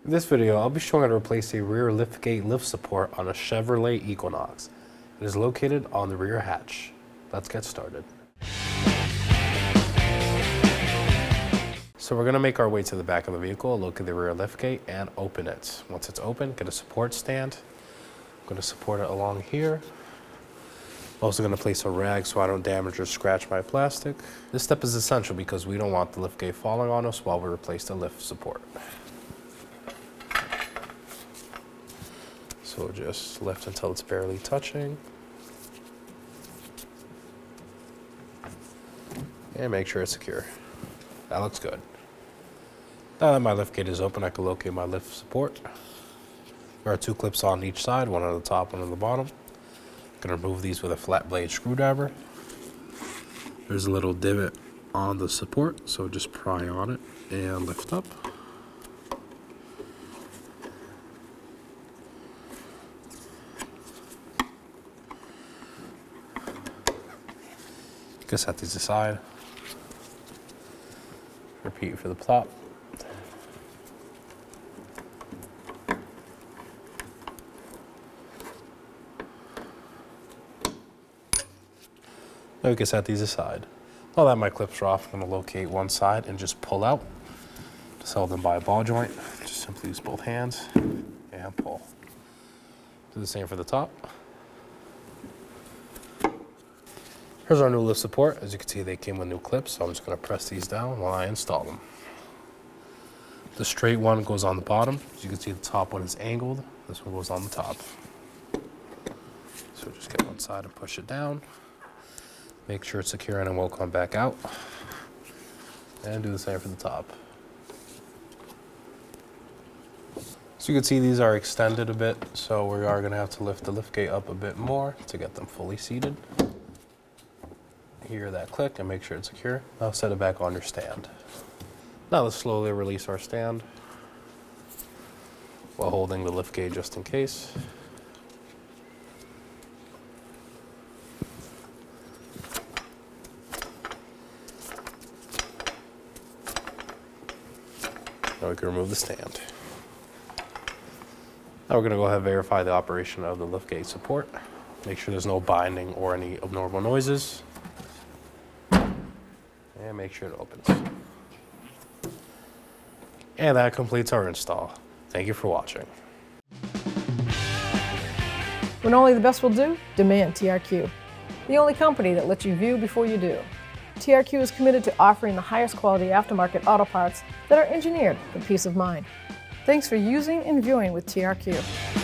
In this video, I'll be showing how to replace a rear liftgate lift support on a Chevrolet Equinox. It is located on the rear hatch. Let's get started. So we're going to make our way to the back of the vehicle, locate the rear liftgate, and open it. Once it's open, get a support stand. I'm going to support it along here. I'm also going to place a rag so I don't damage or scratch my plastic. This step is essential because we don't want the liftgate falling on us while we replace the lift support. So just lift until it's barely touching. And make sure it's secure. That looks good. Now that my liftgate is open, I can locate my lift support. There are two clips on each side, one on the top, one on the bottom. I'm gonna remove these with a flat blade screwdriver. There's a little divot on the support, so just pry on it and lift up. You can set these aside. Repeat for the top. Now we can set these aside. Now that my clips are off, I'm going to locate one side and just pull out. Just hold them by a ball joint. Just simply use both hands and pull. Do the same for the top. Here's our new lift support. As you can see, they came with new clips, so I'm just going to press these down while I install them. The straight one goes on the bottom. As you can see, the top one is angled. This one goes on the top. So just get one side and push it down. Make sure it's secure and it won't come back out. And do the same for the top. So you can see these are extended a bit, so we are going to have to lift the liftgate up a bit more to get them fully seated. Hear that click and make sure it's secure. Now set it back on your stand. Now let's slowly release our stand while holding the liftgate just in case. Now we can remove the stand. Now we're going to go ahead and verify the operation of the liftgate support. Make sure there's no binding or any abnormal noises. And make sure it opens. And that completes our install. Thank you for watching. When only the best will do, demand TRQ. The only company that lets you view before you do. TRQ is committed to offering the highest quality aftermarket auto parts that are engineered for peace of mind. Thanks for using and viewing with TRQ.